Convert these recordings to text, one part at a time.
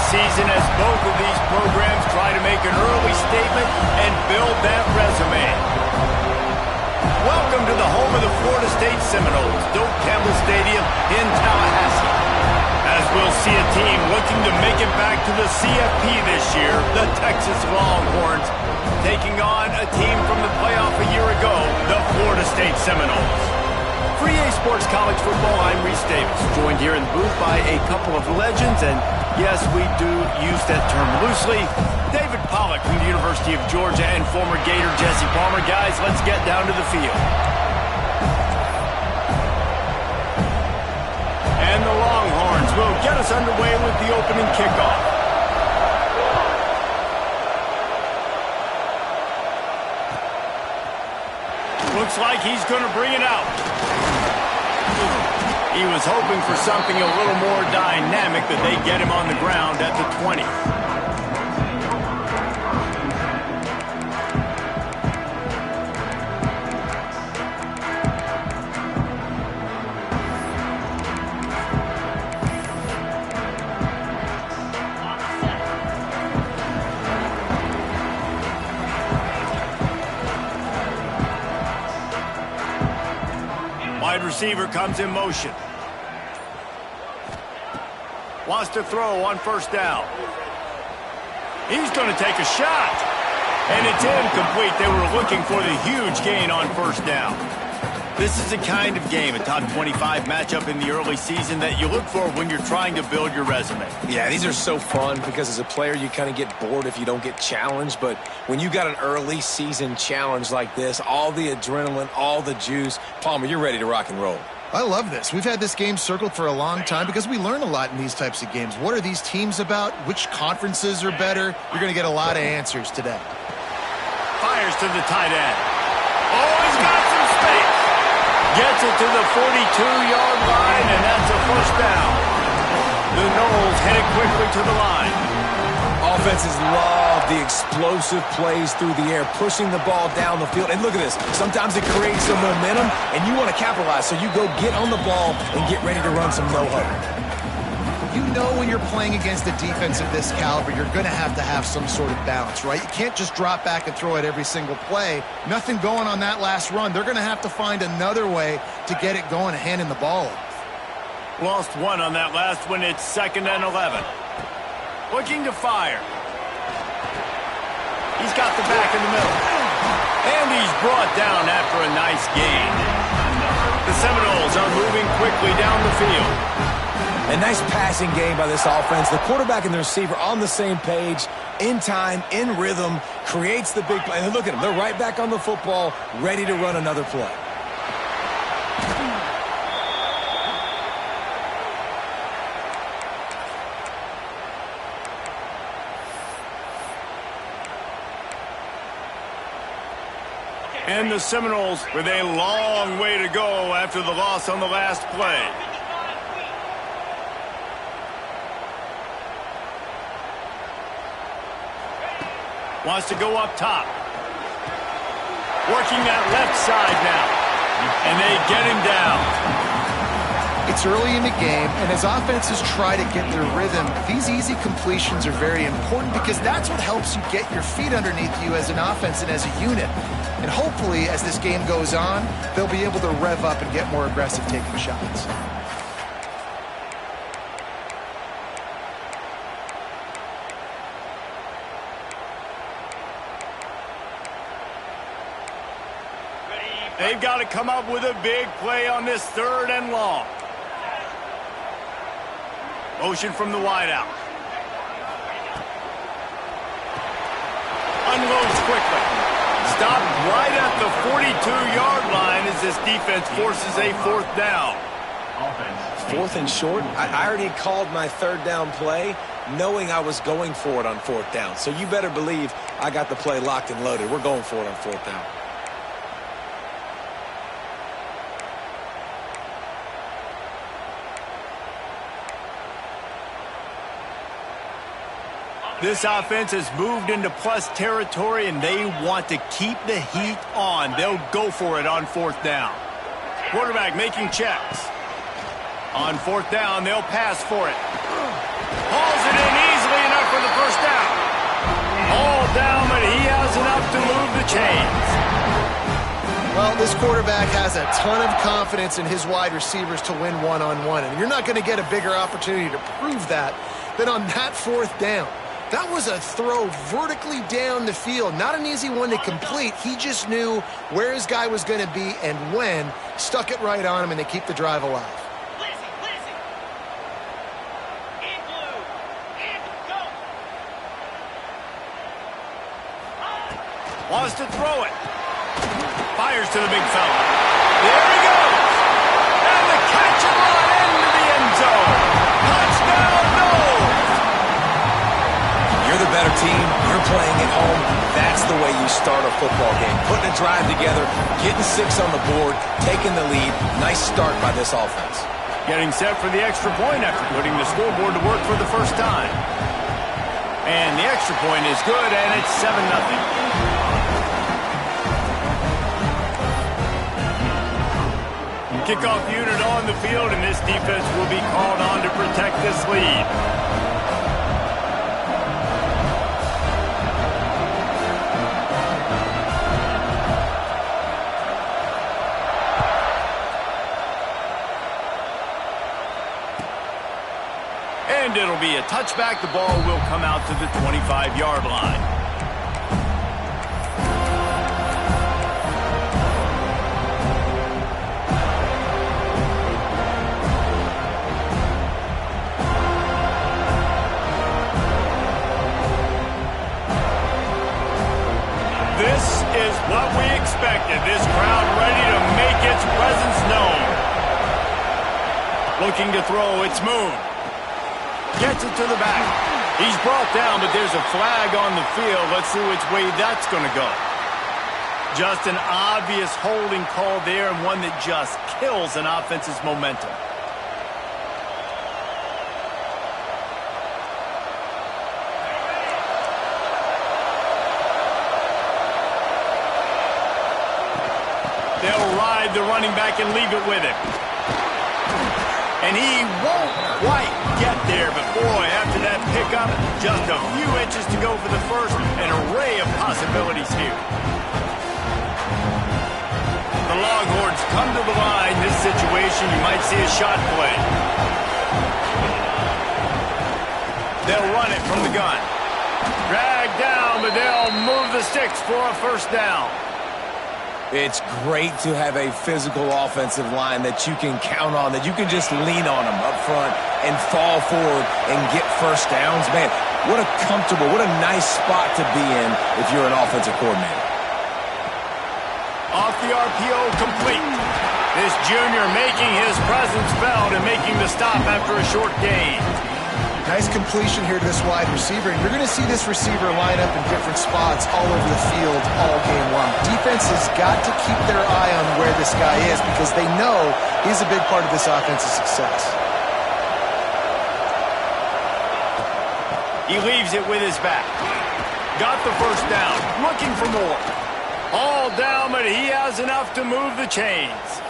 season as both of these programs try to make an early statement and build that resume. Welcome to the home of the Florida State Seminoles, Doak Campbell Stadium in Tallahassee. As we'll see a team looking to make it back to the CFP this year, the Texas Longhorns, taking on a team from the playoff a year ago, the Florida State Seminoles. For EA Sports College Football, I'm Reese Davis, joined here in the booth by a couple of legends, and yes, we do use that term loosely. David Pollack from the University of Georgia and former Gator Jesse Palmer. Guys, let's get down to the field. And the Longhorns will get us underway with the opening kickoff. Looks like he's going to bring it out. He was hoping for something a little more dynamic, but they get him on the ground at the 20. Wide receiver comes in motion. Wants to throw on first down. He's going to take a shot. And it's incomplete. They were looking for the huge gain on first down. This is the kind of game, a top 25 matchup in the early season, that you look for when you're trying to build your resume. Yeah, these are so fun because as a player, you kind of get bored if you don't get challenged. But when you got an early season challenge like this, all the adrenaline, all the juice, Palmer, you're ready to rock and roll. I love this. We've had this game circled for a long time because we learn a lot in these types of games. What are these teams about? Which conferences are better? You're going to get a lot of answers today. Fires to the tight end. Oh, he's got some space. Gets it to the 42-yard line, and that's a first down. The Noles headed quickly to the line. Offenses love the explosive plays through the air, pushing the ball down the field. And look at this. Sometimes it creates some momentum, and you want to capitalize. So you go get on the ball and get ready to run some no-huddle. You know when you're playing against a defense of this caliber, you're going to have some sort of balance, right? You can't just drop back and throw it every single play. Nothing going on that last run. They're going to have to find another way to get it going and handing the ball off. Lost one on that last one. It's 2nd and 11. Looking to fire. He's got the back in the middle. And he's brought down after a nice gain. The Seminoles are moving quickly down the field. A nice passing game by this offense. The quarterback and the receiver on the same page, in time, in rhythm, creates the big play. And look at them. They're right back on the football, ready to run another play. And the Seminoles with a long way to go after the loss on the last play. Wants to go up top. Working that left side now. And they get him down. It's early in the game, and as offenses try to get their rhythm, these easy completions are very important because that's what helps you get your feet underneath you as an offense and as a unit. And hopefully, as this game goes on, they'll be able to rev up and get more aggressive taking shots. They've got to come up with a big play on this 3rd and long. Motion from the wideout. Unloads quickly. Stopped right at the 42-yard line as this defense forces a 4th down. 4th and short. I already called my 3rd down play, knowing I was going for it on 4th down. So you better believe I got the play locked and loaded. We're going for it on 4th down. This offense has moved into plus territory, and they want to keep the heat on. They'll go for it on 4th down. Quarterback making checks. On 4th down, they'll pass for it. Hauls it in easily All down, but he has enough to move the chains. Well, this quarterback has a ton of confidence in his wide receivers to win one-on-one, and you're not going to get a bigger opportunity to prove that than on that fourth down. That was a throw vertically down the field. Not an easy one to complete. He just knew where his guy was going to be and when. Stuck it right on him, and they keep the drive alive. Wants to throw it. Fires to the big fella. There he goes. And the catch on into the end zone. Touchdown, no. You're the better team. You're playing at home. That's the way you start a football game. Putting a drive together, getting 6 on the board, taking the lead. Nice start by this offense. Getting set for the extra point after putting the scoreboard to work for the first time. And the extra point is good, and it's 7-0. Kickoff unit on the field, and this defense will be called on to protect this lead. And it'll be a touchback. The ball will come out to the 25-yard line. This is what we expected. This crowd ready to make its presence known. Looking to throw, it's Moon. Gets it to the back. He's brought down, but there's a flag on the field. Let's see which way that's going to go. Just an obvious holding call there, and one that just kills an offense's momentum. They'll ride the running back and leave it with him. And he won't quite get there, but boy, after that pickup, just a few inches to go for the first. An array of possibilities here. The Longhorns come to the line. This situation, you might see a shot play. They'll run it from the gun. Drag down, but they'll move the sticks for a first down. It's great to have a physical offensive line that you can count on, that you can just lean on them up front and fall forward and get first downs. Man, what a comfortable, what a nice spot to be in if you're an offensive coordinator. Off the RPO, complete. This junior making his presence felt and making the stop after a short gain. Nice completion here to this wide receiver. And you're going to see this receiver line up in different spots all over the field all game long. Defense has got to keep their eye on where this guy is because they know he's a big part of this offense's success. He leaves it with his back. Got the first down. Looking for more. All down, but he has enough to move the chains.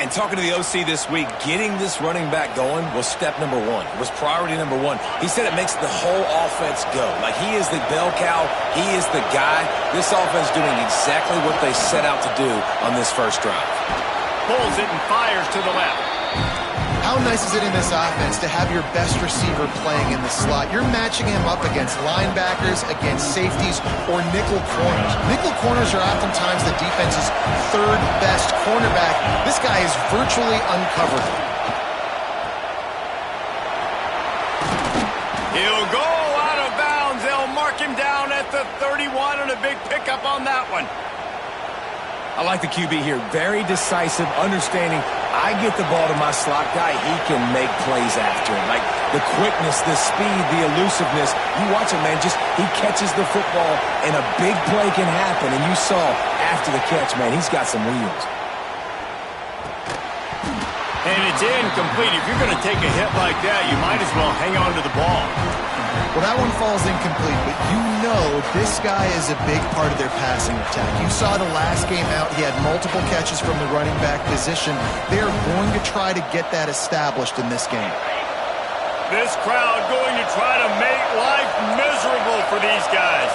And talking to the OC this week, getting this running back going was step number 1. It was priority number 1. He said it makes the whole offense go. Like, he is the bell cow. He is the guy. This offense doing exactly what they set out to do on this first drive. Pulls it and fires to the left. How nice is it in this offense to have your best receiver playing in the slot? You're matching him up against linebackers, against safeties, or nickel corners. Nickel corners are oftentimes the defense's third best cornerback. This guy is virtually uncoverable. He'll go out of bounds. They'll mark him down at the 31 and a big pickup on that one. I like the QB here. Very decisive, understanding. I get the ball to my slot guy, he can make plays after it. Like the quickness, the speed, the elusiveness. You watch him, man, just he catches the football and a big play can happen. And you saw after the catch, man, he's got some wheels. And it's incomplete. If you're going to take a hit like that, you might as well hang on to the ball. Well, that one falls incomplete, but you know this guy is a big part of their passing attack. You saw the last game out, he had multiple catches from the running back position. They are going to try to get that established in this game. This crowd going to try to make life miserable for these guys.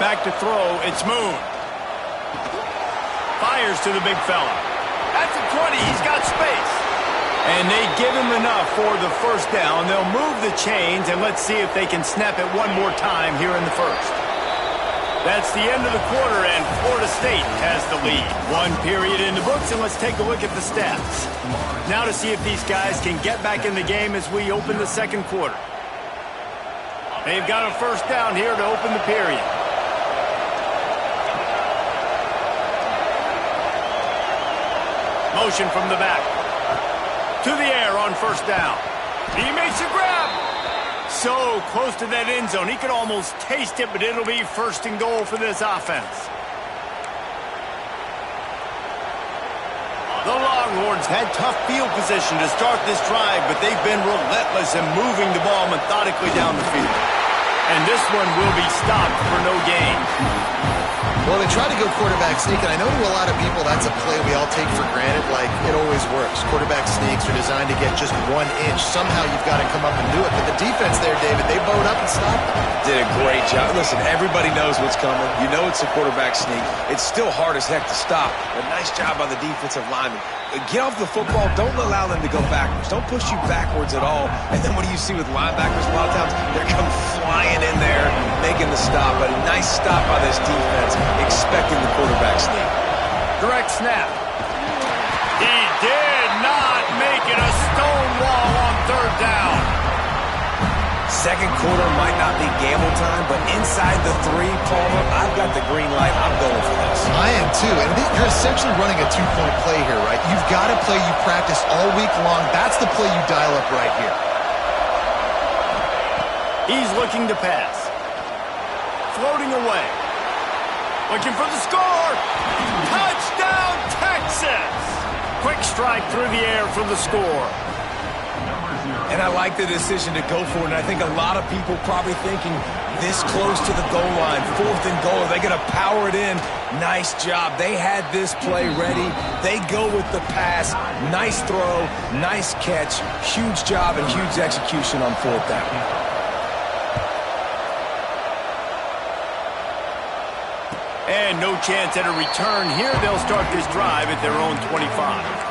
Back to throw, it's Moon. Fires to the big fella. That's a 20, he's got space. And they give him enough for the first down. They'll move the chains, and let's see if they can snap it one more time here in the first. That's the end of the quarter, and Florida State has the lead. One period in the books, and let's take a look at the stats. Now to see if these guys can get back in the game as we open the second quarter. They've got a first down here to open the period. Motion from the back. To the air on first down. He makes a grab. So close to that end zone. He could almost taste it, but it'll be first and goal for this offense. The Longhorns had tough field position to start this drive, but they've been relentless in moving the ball methodically down the field. And this one will be stopped for no gain. Well, they try to go quarterback sneak, and I know to a lot of people that's a play we all take for granted, like it always works. Quarterback sneaks are designed to get just 1 inch. Somehow you've got to come up and do it. But the defense there, David, they bowed up and stopped them. Did a great job. Listen, everybody knows what's coming. You know it's a quarterback sneak. It's still hard as heck to stop. But nice job by the defensive lineman. Get off the football. Don't allow them to go backwards. Don't push you backwards at all. And then what do you see with linebackers a lot of times? They're come flying in there, making the stop. But a nice stop by this defense, expecting the quarterback sneak. Direct snap. He did not make it a stone wall on third down. Second quarter might not be gamble time, but inside the 3, Palmer, I've got the green light. I'm going for this. I am too. And you're essentially running a 2-point play here, right? You've got a play you practice all week long. That's the play you dial up right here. He's looking to pass. Floating away. Looking for the score. Touchdown, Texas! Quick strike through the air for the score. And I like the decision to go for it. And I think a lot of people probably thinking this close to the goal line, 4th and goal, are they going to power it in? Nice job. They had this play ready. They go with the pass. Nice throw, nice catch, huge job and huge execution on 4th down. And no chance at a return here. They'll start this drive at their own 25.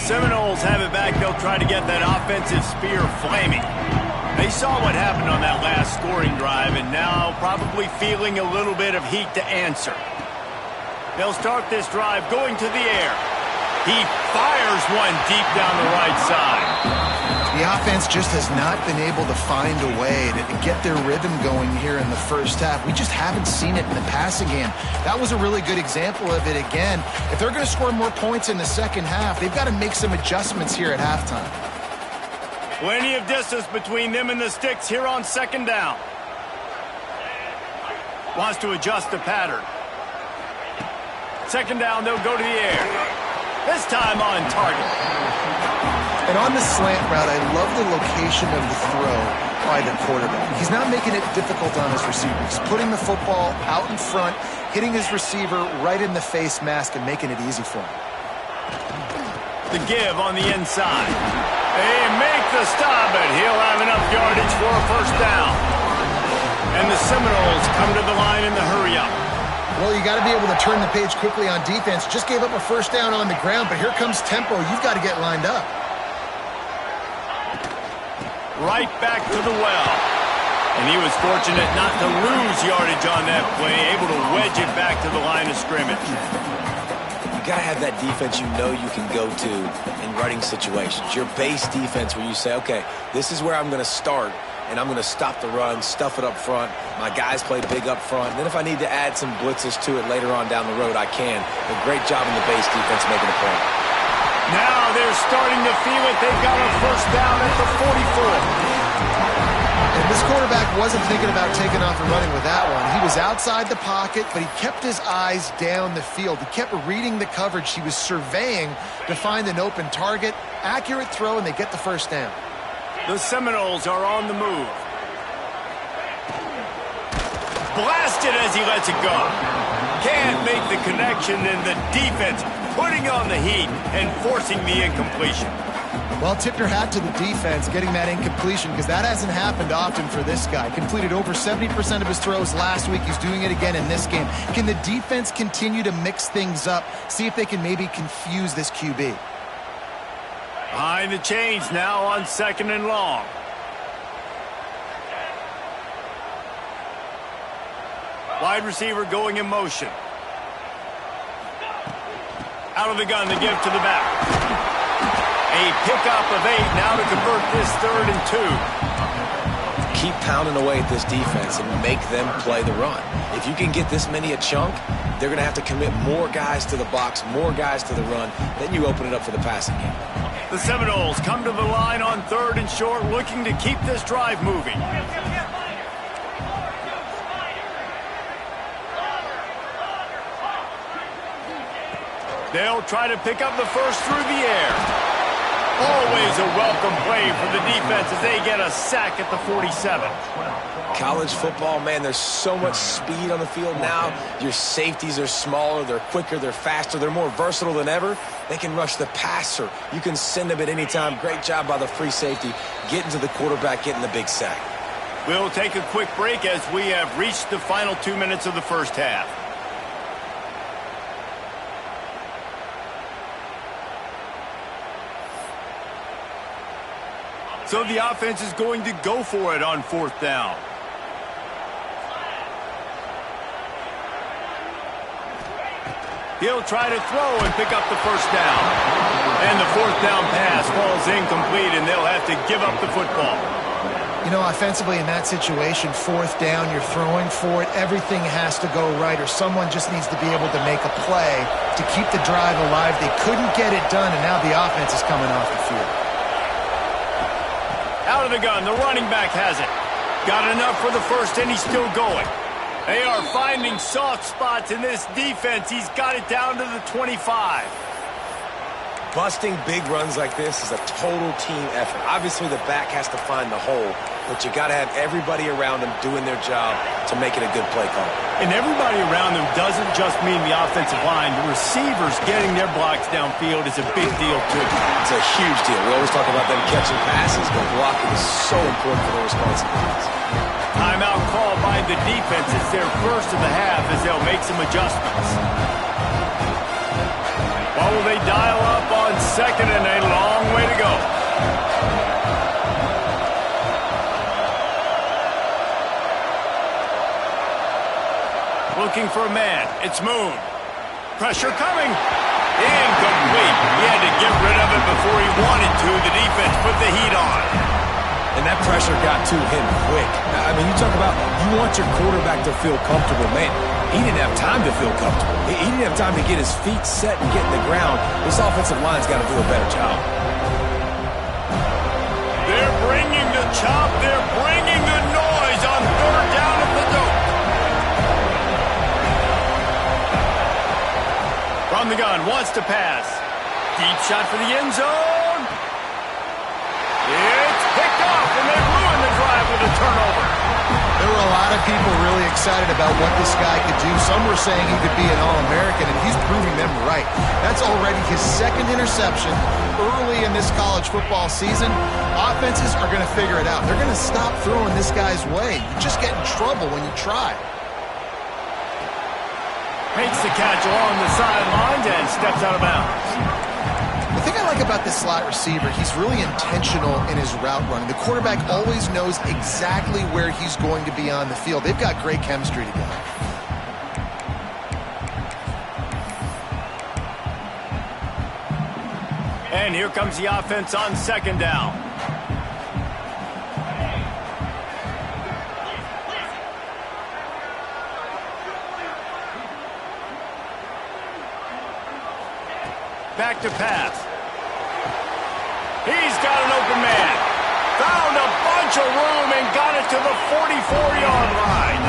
Seminoles have it back. They'll try to get that offensive spear flaming. They saw what happened on that last scoring drive, and now probably feeling a little bit of heat to answer. They'll start this drive going to the air. He fires one deep down the right side. The offense just has not been able to find a way to get their rhythm going here in the first half. We just haven't seen it in the passing game. That was a really good example of it again. If they're going to score more points in the second half, they've got to make some adjustments here at halftime. Plenty of distance between them and the sticks here on second down. Wants to adjust the pattern. Second down, they'll go to the air. This time on target. And on the slant route, I love the location of the throw by the quarterback. He's not making it difficult on his receivers. He's putting the football out in front, hitting his receiver right in the face mask and making it easy for him. The give on the inside. They make the stop, but he'll have enough yardage for a first down. And the Seminoles come to the line in the hurry-up. Well, you got to be able to turn the page quickly on defense. Just gave up a first down on the ground, but here comes tempo. You've got to get lined up. Right back to the well. And he was fortunate not to lose yardage on that play, able to wedge it back to the line of scrimmage. You got to have that defense you know you can go to in running situations. Your base defense where you say, okay, this is where I'm going to start, and I'm going to stop the run, stuff it up front. My guys play big up front. And then if I need to add some blitzes to it later on down the road, I can. But great job in the base defense making a play. Now they're starting to feel it. They've got a first down at the 44. And And this quarterback wasn't thinking about taking off and running with that one. He was outside the pocket, but he kept his eyes down the field. He kept reading the coverage. He was surveying to find an open target. Accurate throw, and they get the first down. The Seminoles are on the move. Blasted as he lets it go. Can't make the connection, and the defense putting on the heat and forcing the incompletion. Well, tip your hat to the defense getting that incompletion, because that hasn't happened often for this guy. Completed over 70% of his throws last week. He's doing it again in this game. Can the defense continue to mix things up? See if they can maybe confuse this QB. Behind the chains now on 2nd and long. Wide receiver going in motion. Out of the gun, the give to the back. A pickup of 8 now to convert this 3rd and 2. Keep pounding away at this defense and make them play the run. If you can get this many a chunk, they're going to have to commit more guys to the box, more guys to the run. Then you open it up for the passing game. The Seminoles come to the line on 3rd and short, looking to keep this drive moving. They'll try to pick up the first through the air. Always a welcome play for the defense as they get a sack at the 47. College football, man, there's so much speed on the field now. Your safeties are smaller, they're quicker, they're faster, they're more versatile than ever. They can rush the passer. You can send them at any time. Great job by the free safety, getting to the quarterback, getting the big sack. We'll take a quick break as we have reached the final 2 minutes of the first half. So the offense is going to go for it on 4th down. He'll try to throw and pick up the first down. And the 4th down pass falls incomplete, and they'll have to give up the football. You know, offensively in that situation, 4th down, you're throwing for it. Everything has to go right, or someone just needs to be able to make a play to keep the drive alive. They couldn't get it done, and now the offense is coming off the field. Out of the gun, the running back has it. Got enough for the first, and he's still going. They are finding soft spots in this defense. He's got it down to the 25. Busting big runs like this is a total team effort. Obviously, the back has to find the hole, but you got to have everybody around them doing their job to make it a good play call. And everybody around them doesn't just mean the offensive line. The receivers getting their blocks downfield is a big deal, too. It's a huge deal. We always talk about them catching passes, but blocking is so important for their responsibilities. Timeout call by the defense. It's their first of the half as they'll make some adjustments. What will they dial up on 2nd and a long way to go? Looking for a man. It's Moon. Pressure coming. Incomplete. He had to get rid of it before he wanted to. The defense put the heat on. And that pressure got to him quick. I mean, you talk about you want your quarterback to feel comfortable. Man, he didn't have time to feel comfortable. He didn't have time to get his feet set and get in the ground. This offensive line's got to do a better job. They're bringing the chop. They're bringing the noise on 3rd down at the dope. From the gun, wants to pass. Deep shot for the end zone. It's picked off, and they ruin the drive with a turnover. There were a lot of people really excited about what this guy could do. Some were saying he could be an All-American, and he's proving them right. That's already his 2nd interception early in this college football season. Offenses are going to figure it out. They're going to stop throwing this guy's way. You just get in trouble when you try. Makes the catch along the sidelines and steps out of bounds. The thing I like about this slot receiver, he's really intentional in his route running. The quarterback always knows exactly where he's going to be on the field. They've got great chemistry together. And here comes the offense on 2nd down. Back to pass. He's got an open man. Found a bunch of room and got it to the 44-yard line.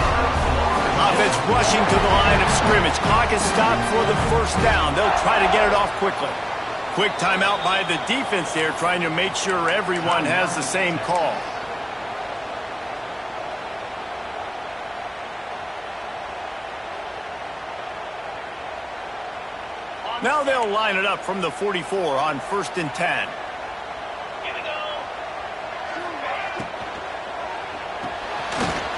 Offense rushing to the line of scrimmage. Clock is stopped for the first down. They'll try to get it off quickly. Quick timeout by the defense there, trying to make sure everyone has the same call. Now they'll line it up from the 44 on 1st and 10.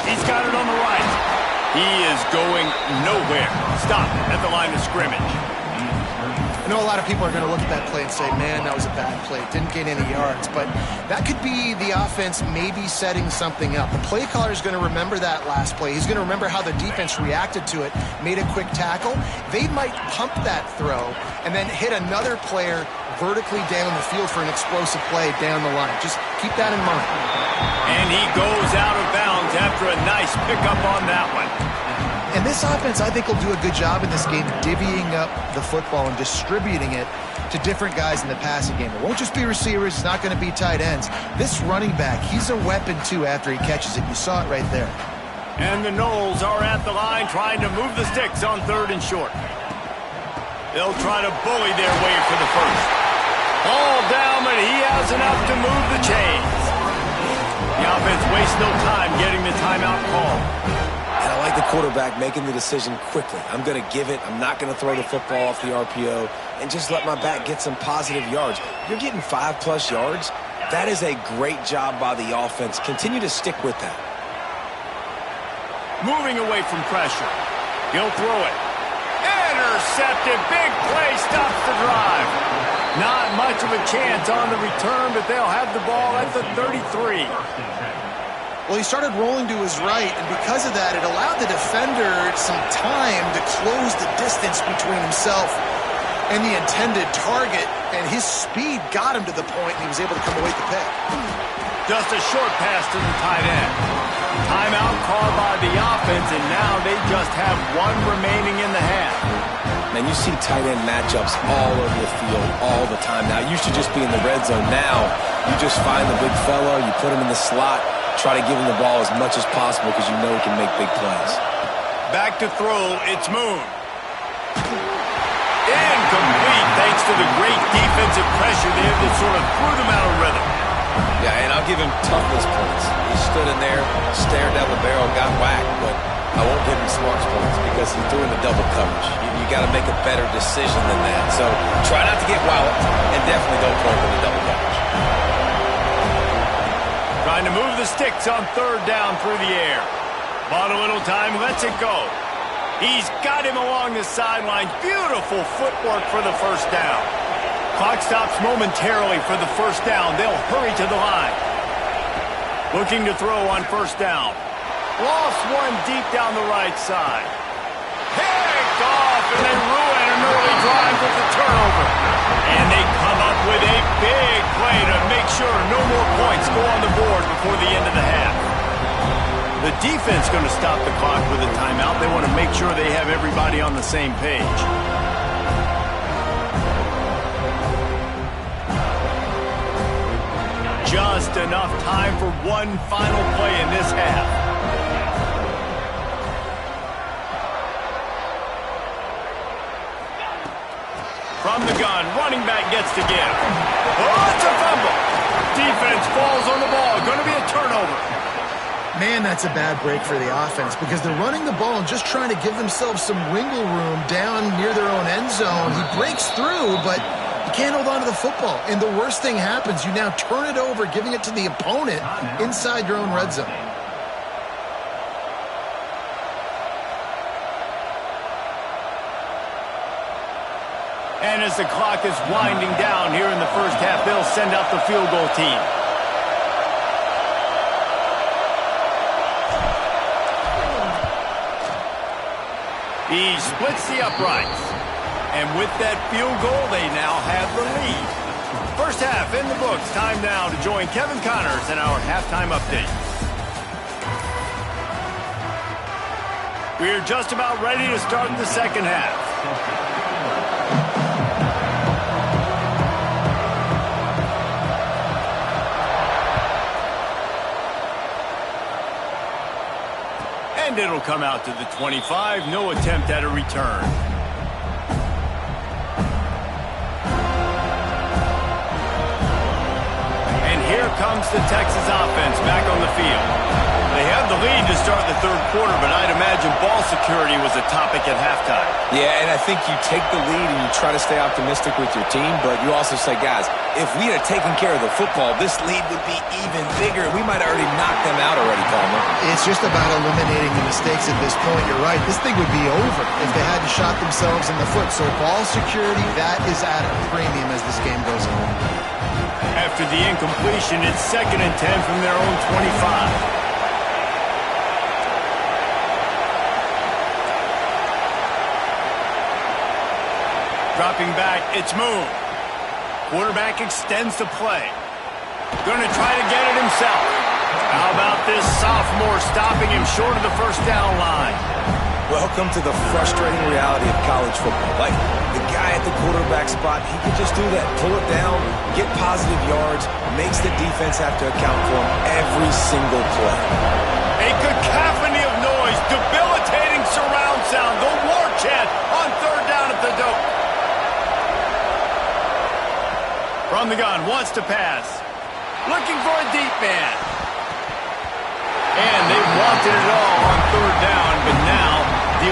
He's got it on the right. He is going nowhere. Stop at the line of scrimmage. I know a lot of people are going to look at that play and say, man, that was a bad play. Didn't gain any yards. But that could be the offense maybe setting something up. The play caller is going to remember that last play. He's going to remember how the defense reacted to it, made a quick tackle. They might pump that throw and then hit another player vertically down the field for an explosive play down the line. Just keep that in mind. And he goes out of bounds after a nice pickup on that one. And this offense, I think, will do a good job in this game divvying up the football and distributing it to different guys in the passing game. It won't just be receivers. It's not going to be tight ends. This running back, he's a weapon, too, after he catches it. You saw it right there. And the Knowles are at the line trying to move the sticks on 3rd and short. They'll try to bully their way for the first. Ball down, but he has enough to move the chains. The offense wastes no time getting the timeout call. And I like the quarterback making the decision quickly. I'm going to give it. I'm not going to throw the football off the RPO and just let my back get some positive yards. You're getting 5+ yards. That is a great job by the offense. Continue to stick with that. Moving away from pressure. He'll throw it. Intercepted. Big play stops the drive. Not much of a chance on the return, but they'll have the ball at the 33. Well, he started rolling to his right, and because of that, it allowed the defender some time to close the distance between himself and the intended target, and his speed got him to the point, and he was able to come away with the pick. Just a short pass to the tight end. Timeout called by the offense, and now they just have one remaining in the half. Man, you see tight end matchups all over the field all the time. Now, it used to just be in the red zone. Now, you just find the big fella, you put him in the slot, try to give him the ball as much as possible because you know he can make big plays. Back to throw, it's Moon. Incomplete thanks to the great defensive pressure there that sort of threw them out of rhythm. Yeah, and I'll give him toughness points. He stood in there, stared down the barrel, got whacked, but I won't give him smarts points because he threw into double coverage. You got to make a better decision than that. So try not to get walloped, and definitely don't throw into double coverage. Trying to move the sticks on 3rd down through the air. Bought a little time, lets it go. He's got him along the sideline. Beautiful footwork for the first down. Clock stops momentarily for the first down. They'll hurry to the line. Looking to throw on 1st down. Lost one deep down the right side. Picked off, and they ruin an early drive with the turnover. And they come up with a big play to make sure no more points go on the board before the end of the half. The defense going to stop the clock with a timeout. They want to make sure they have everybody on the same page. Just enough time for one final play in this half. From the gun, running back gets to give. Oh, it's a fumble. Defense falls on the ball. Going to be a turnover. Man, that's a bad break for the offense because they're running the ball and just trying to give themselves some wiggle room down near their own end zone. He breaks through, but you can't hold on to the football. And the worst thing happens. You now turn it over, giving it to the opponent inside your own red zone. And as the clock is winding down here in the first half, they'll send out the field goal team. He splits the uprights. And with that field goal, they now have the lead. First half in the books. Time now to join Kevin Connors in our halftime update. We're just about ready to start the second half. And it'll come out to the 25. No attempt at a return. And here comes the Texas offense back on the field. They had the lead to start the third quarter, but I'd imagine ball security was a topic at halftime. Yeah, and I think you take the lead and you try to stay optimistic with your team, but you also say, guys, if we had taken care of the football, this lead would be even bigger. We might have already knocked them out already, Palmer. It's just about eliminating the mistakes at this point. You're right. This thing would be over if they hadn't shot themselves in the foot. So ball security, that is at a premium as this game goes on. After the incompletion, it's 2nd and 10 from their own 25. Dropping back, it's Moon. Quarterback extends the play. Going to try to get it himself. How about this sophomore stopping him short of the first down line? Welcome to the frustrating reality of college football. Like, the guy at the quarterback spot, he can just do that. Pull it down, get positive yards, makes the defense have to account for him every single play. A cacophony of noise, debilitating surround sound, the war chant on 3rd down at the dope. From the gun, wants to pass. Looking for a deep man. And they wanted it all on 3rd down, but now the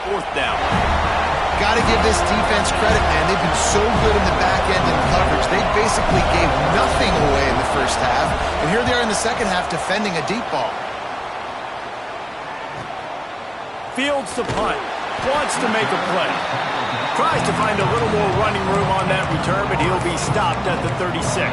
4th down. Got to give this defense credit, man. They've been so good in the back end and coverage. They basically gave nothing away in the first half. And here they are in the second half defending a deep ball. Fields the punt. Wants to make a play. Tries to find a little more running room on that return, but he'll be stopped at the 36.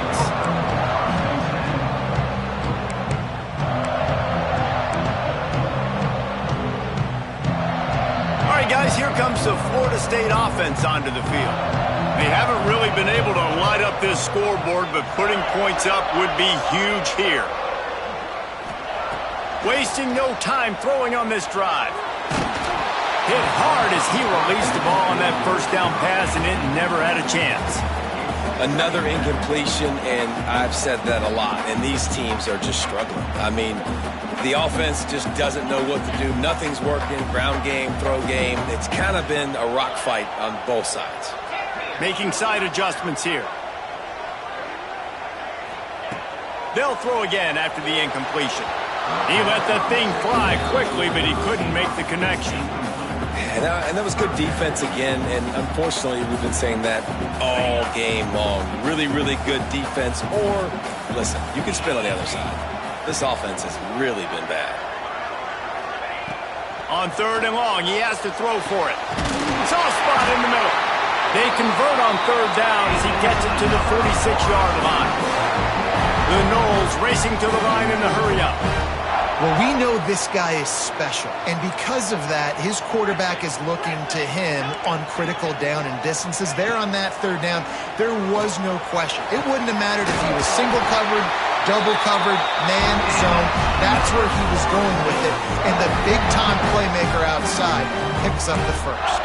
All right, guys, here comes the Florida State offense onto the field. They haven't really been able to light up this scoreboard, but putting points up would be huge here. Wasting no time throwing on this drive. Hit hard as he released the ball on that first down pass, and it never had a chance. Another incompletion, and I've said that a lot, and these teams are just struggling. I mean, the offense just doesn't know what to do. Nothing's working. Ground game, throw game. It's kind of been a rock fight on both sides. Making side adjustments here. They'll throw again after the incompletion. He let the thing fly quickly, but he couldn't make the connection. And that was good defense again, and unfortunately, we've been saying that all game long. Really, really good defense, or, listen, you can spin on the other side. This offense has really been bad. On 3rd and long, he has to throw for it. Soft spot in the middle. They convert on 3rd down as he gets it to the 46-yard line. The Noles racing to the line in the hurry-up. Well, we know this guy is special, and because of that, his quarterback is looking to him on critical down and distances. There on that 3rd down, there was no question. It wouldn't have mattered if he was single covered, double covered, man zone. That's where he was going with it, and the big-time playmaker outside picks up the first.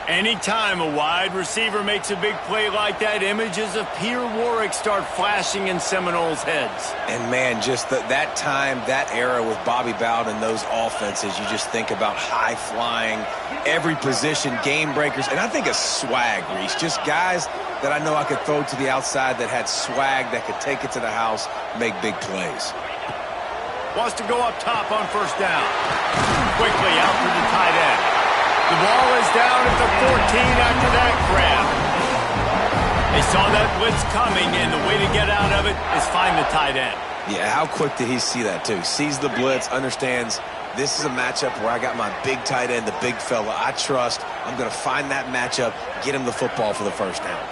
Anytime a wide receiver makes a big play like that, images of Peter Warwick start flashing in Seminoles' heads. And, man, just that time, that era with Bobby Bowden and those offenses, you just think about high-flying, every position, game breakers, and I think of swag, Reese. Just guys that I know I could throw to the outside that had swag, that could take it to the house, make big plays. Wants to go up top on 1st down. Quickly out to the tight end. The ball is down at the 14 after that grab. They saw that blitz coming, and the way to get out of it is find the tight end. Yeah, how quick did he see that, too? Sees the blitz, understands this is a matchup where I got my big tight end, the big fella I trust. I'm going to find that matchup, get him the football for the 1st down.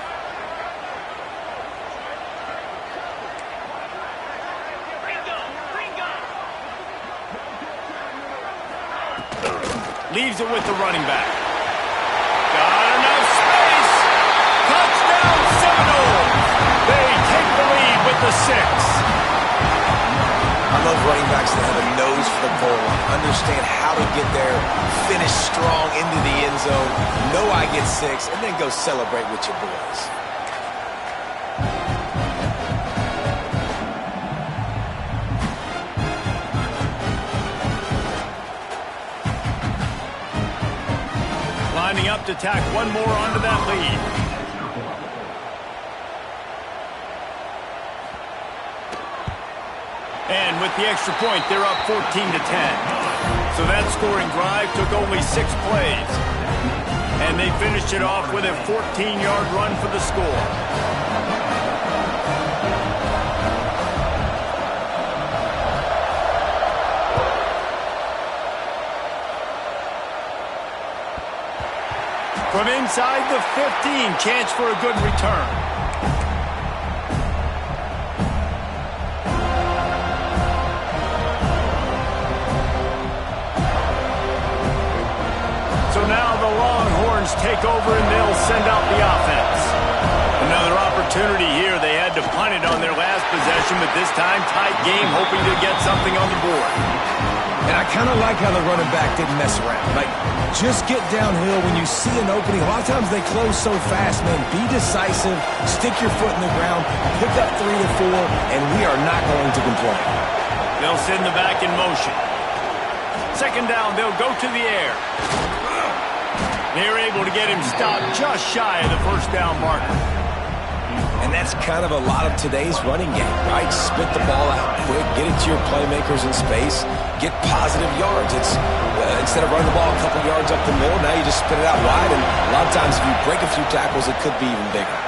Leaves it with the running back. Got enough space. Touchdown Seminoles. They take the lead with the 6. I love running backs that have a nose the goal line. Understand how to get there, finish strong into the end zone, know I get 6, and then go celebrate with your boys. Lining up to tack one more onto that lead. And with the extra point, they're up 14-10. So that scoring drive took only 6 plays. And they finished it off with a 14-yard run for the score. From inside the 15, chance for a good return. So now the Longhorns take over and they'll send out the offense. Another opportunity here. They had to punt it on their last possession, but this time tight game, hoping to get something on the board. And I kind of like how the running back didn't mess around. Like, just get downhill when you see an opening. A lot of times they close so fast, man. Be decisive, stick your foot in the ground, pick up 3 to 4, and we are not going to complain. They'll send the back in motion. Second down, they'll go to the air. They're able to get him stopped just shy of the first down marker. And that's kind of a lot of today's running game, right? Spit the ball out quick, get it to your playmakers in space, get positive yards. It's instead of running the ball a couple yards up the middle, now you just spit it out wide, and a lot of times if you break a few tackles, it could be even bigger.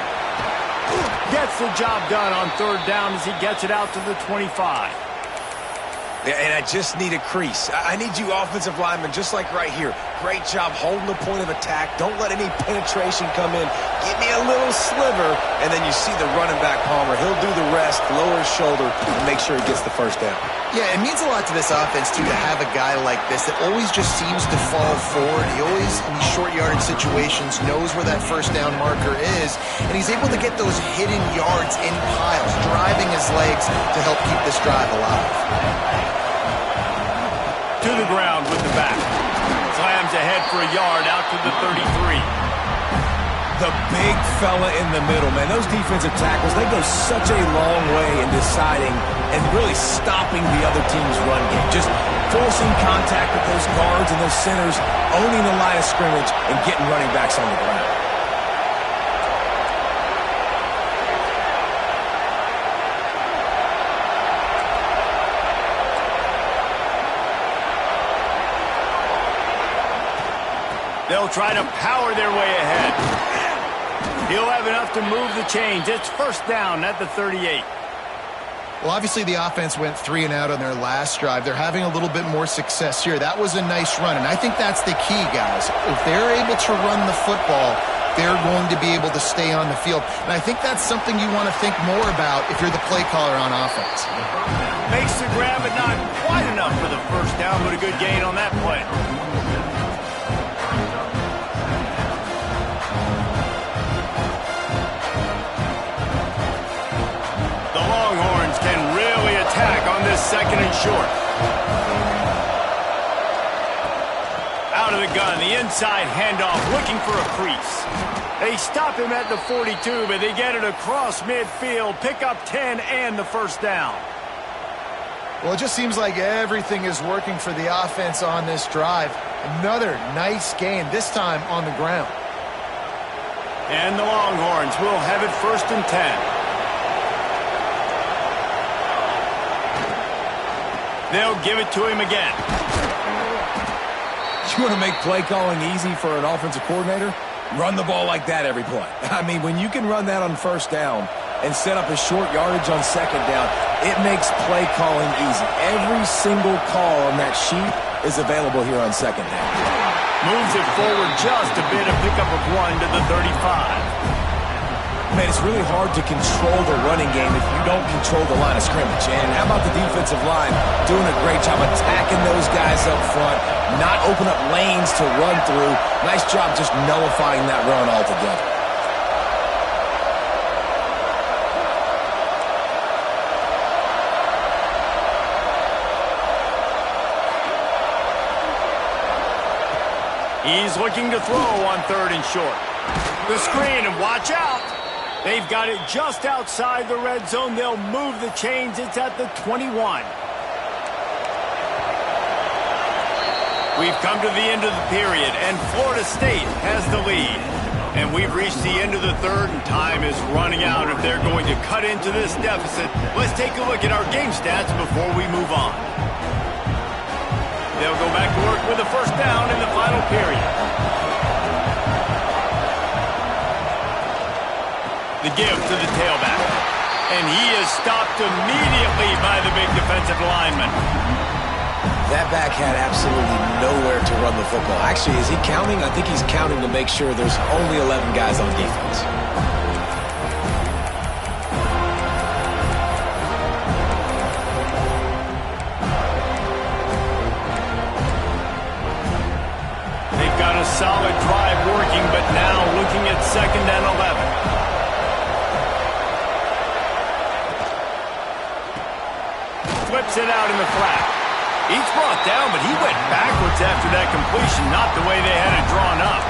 Gets the job done on third down as he gets it out to the 25. Yeah, and I just need a crease. I need you offensive linemen, just like right here. Great job holding the point of attack. Don't let any penetration come in. Give me a little sliver, and then you see the running back, Palmer. He'll do the rest, lower his shoulder, and make sure he gets the first down. Yeah, it means a lot to this offense, too, to have a guy like this that always just seems to fall forward. He always, in these short yardage situations, knows where that first down marker is, and he's able to get those hidden yards in piles, driving his legs to help keep this drive alive. To the ground with the back. Slams ahead for a yard out to the 33. The big fella in the middle, man. Those defensive tackles, they go such a long way in deciding and really stopping the other team's run game. Just forcing contact with those guards and those centers, owning the line of scrimmage, and getting running backs on the ground. They'll try to power their way ahead. He'll have enough to move the chains. It's first down at the 38. Well, obviously the offense went 3 and out on their last drive. They're having a little bit more success here. That was a nice run, and I think that's the key, guys. If they're able to run the football, they're going to be able to stay on the field. And I think that's something you want to think more about if you're the play caller on offense. Makes the grab, but not quite enough for the first down, but a good gain on that play. Longhorns can really attack on this second and short. Out of the gun, the inside handoff, looking for a crease. They stop him at the 42, but they get it across midfield, pick up 10 and the first down. Well, it just seems like everything is working for the offense on this drive. Another nice gain, this time on the ground. And the Longhorns will have it first and 10. They'll give it to him again. You want to make play calling easy for an offensive coordinator? Run the ball like that every play. I mean, when you can run that on first down and set up a short yardage on second down, it makes play calling easy. Every single call on that sheet is available here on second down. Moves it forward just a bit, a pickup of 1 to the 35. Man, it's really hard to control the running game if you don't control the line of scrimmage. And how about the defensive line doing a great job attacking those guys up front, not open up lanes to run through. Nice job just nullifying that run altogether. He's looking to throw on 3rd and short. The screen, and watch out. They've got it just outside the red zone. They'll move the chains. It's at the 21. We've come to the end of the period, and Florida State has the lead. And we've reached the end of the 3rd, and time is running out if they're going to cut into this deficit. Let's take a look at our game stats before we move on. They'll go back to work with a 1st down in the final period. The give to the tailback. And he is stopped immediately by the big defensive lineman. That back had absolutely nowhere to run the football. Actually, is he counting? I think he's counting to make sure there's only 11 guys on defense. They've got a solid drive working, but now looking at 2nd and 11. Flips it out in the flat. He's brought down, but he went backwards after that completion, not the way they had it drawn up.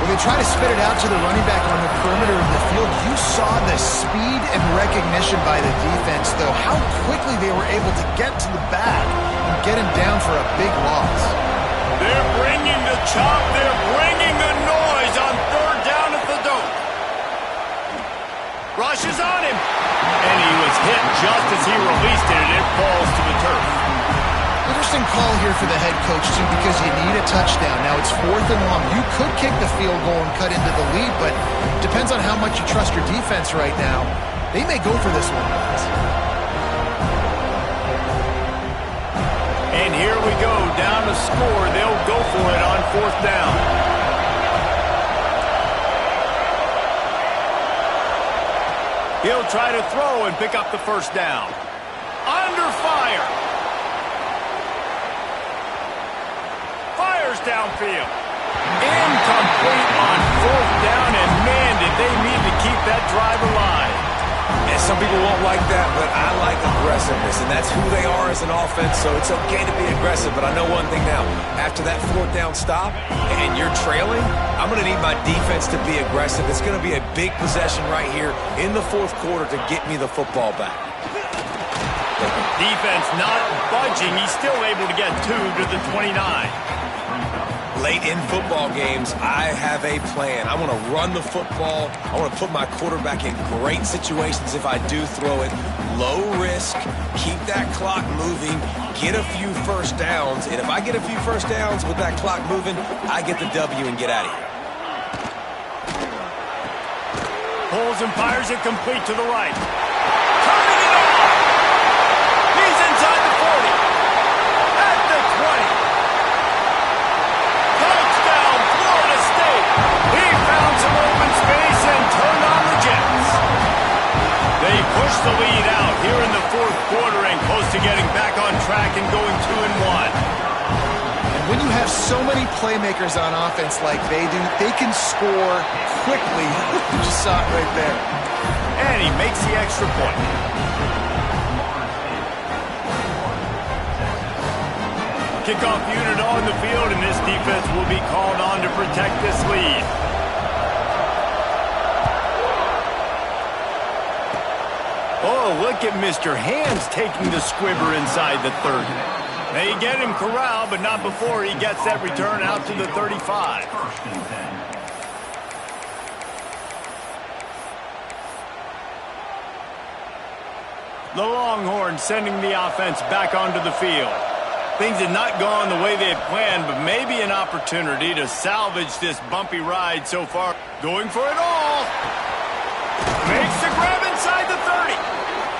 When they try to spit it out to the running back on the perimeter of the field, you saw the speed and recognition by the defense, though, how quickly they were able to get to the back and get him down for a big loss. They're bringing the chop. They're bringing the noise on 3rd down at the dope. Rushes on him. And he was hit just as he released it, and it falls to the turf. Interesting call here for the head coach, too, because you need a touchdown. Now it's 4th and long. You could kick the field goal and cut into the lead, but depends on how much you trust your defense right now. They may go for this one, guys. And here we go, down to score. They'll go for it on 4th down. He'll try to throw and pick up the 1st down. Under fire. Fires downfield. Incomplete on 4th down, and man, did they need to keep that drive alive. And some people won't like that, but I like aggressiveness, and that's who they are as an offense, so it's okay to be aggressive. But I know one thing now. After that 4th down stop and you're trailing, I'm going to need my defense to be aggressive. It's going to be a big possession right here in the 4th quarter to get me the football back. Defense not budging. He's still able to get 2 to the 29. Late in football games, I have a plan. I want to run the football. I want to put my quarterback in great situations if I do throw it. Low risk, keep that clock moving, get a few 1st downs. And if I get a few 1st downs with that clock moving, I get the W and get out of here. Pulls and fires it complete to the right. Turning it off. He's inside the 40. At the 20. Touchdown, Florida State. He found some open space and turned on the Jets. They push the lead out here in the 4th quarter and close to getting back on track and going 2-1. When you have so many playmakers on offense like they do, they can score quickly. You just saw it right there. And he makes the extra point. Kickoff unit on the field, and this defense will be called on to protect this lead. Oh, look at Mr. Hands taking the squibber inside the 30. They get him corralled, but not before he gets that return out to the 35. The Longhorns sending the offense back onto the field. Things had not gone the way they had planned, but maybe an opportunity to salvage this bumpy ride so far. Going for it all. Makes the grab inside the 30.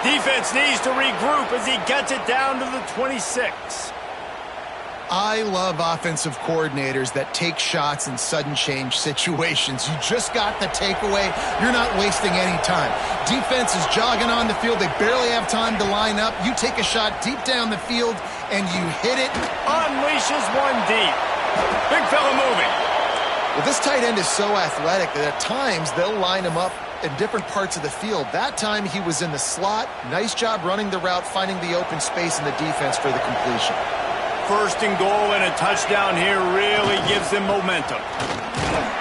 Defense needs to regroup as he gets it down to the 26. I love offensive coordinators that take shots in sudden change situations. You just got the takeaway. You're not wasting any time. Defense is jogging on the field. They barely have time to line up. You take a shot deep down the field, and you hit it. Unleashes one deep. Big fella moving. Well, this tight end is so athletic that at times they'll line him up in different parts of the field. That time he was in the slot. Nice job running the route, finding the open space in the defense for the completion. first and goal, and a touchdown here really gives them momentum.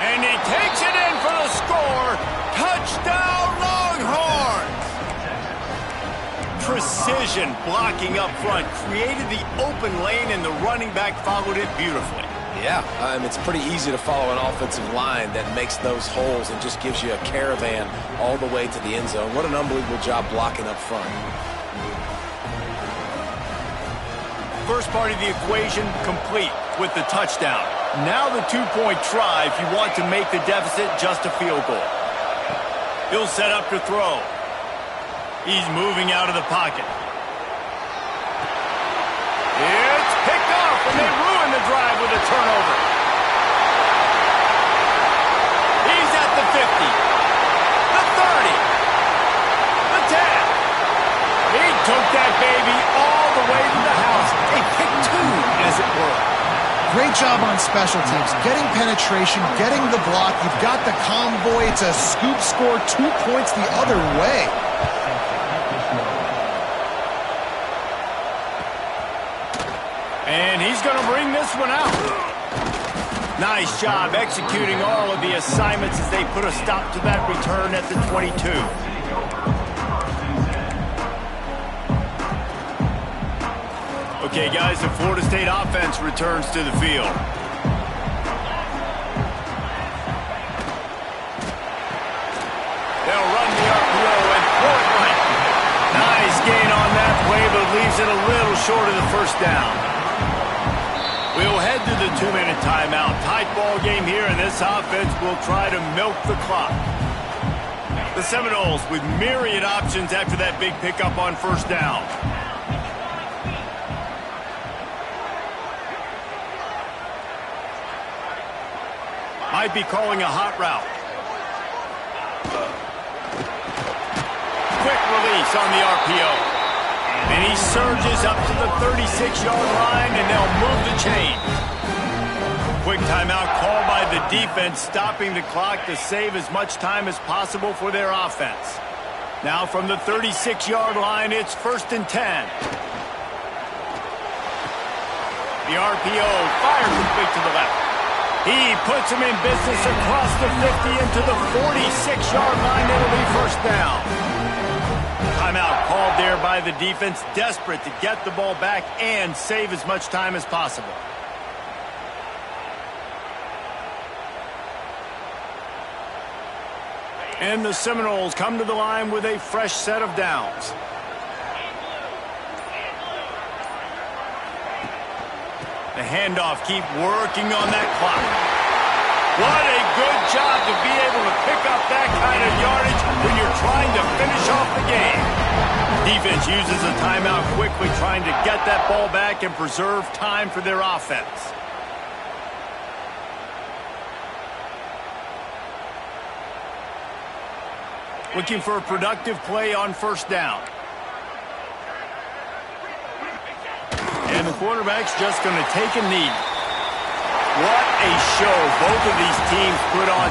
And he takes it in for the score. Touchdown, Longhorns! Precision blocking up front created the open lane, and the running back followed it beautifully. Yeah, it's pretty easy to follow an offensive line that makes those holes and just gives you a caravan all the way to the end zone. What an unbelievable job blocking up front. First part of the equation complete with the touchdown. Now the two-point try if you want to make the deficit just a field goal. He'll set up to throw. He's moving out of the pocket. It's picked off, and they ruin the drive with a turnover. He's at the 50, the 30, the 10. He took that baby all the way to the house. A pick two, as it were. Great job on special teams. Getting penetration, getting the block. You've got the convoy. It's a scoop score, 2 points the other way. And he's going to bring this one out. Nice job executing all of the assignments as they put a stop to that return at the 22. Okay, guys, the Florida State offense returns to the field. They'll run the RPO and throw it right. Nice gain on that play, but leaves it a little short of the first down. We'll head to the 2-minute timeout. Tight ball game here, and this offense will try to milk the clock. The Seminoles with myriad options after that big pickup on first down. Might be calling a hot route. Quick release on the RPO. And he surges up to the 36-yard line, and they'll move the chain. Quick timeout called by the defense, stopping the clock to save as much time as possible for their offense. Now from the 36-yard line, it's 1st and 10. The RPO fires quickly to the left. He puts him in business across the 50 into the 46-yard line. It'll be first down. Timeout called there by the defense, desperate to get the ball back and save as much time as possible. And the Seminoles come to the line with a fresh set of downs. The handoff, keep working on that clock. What a good job to be able to pick up that kind of yardage when you're trying to finish off the game. Defense uses a timeout quickly, trying to get that ball back and preserve time for their offense. Looking for a productive play on first down. And the quarterback's just going to take a knee. What a show both of these teams put on.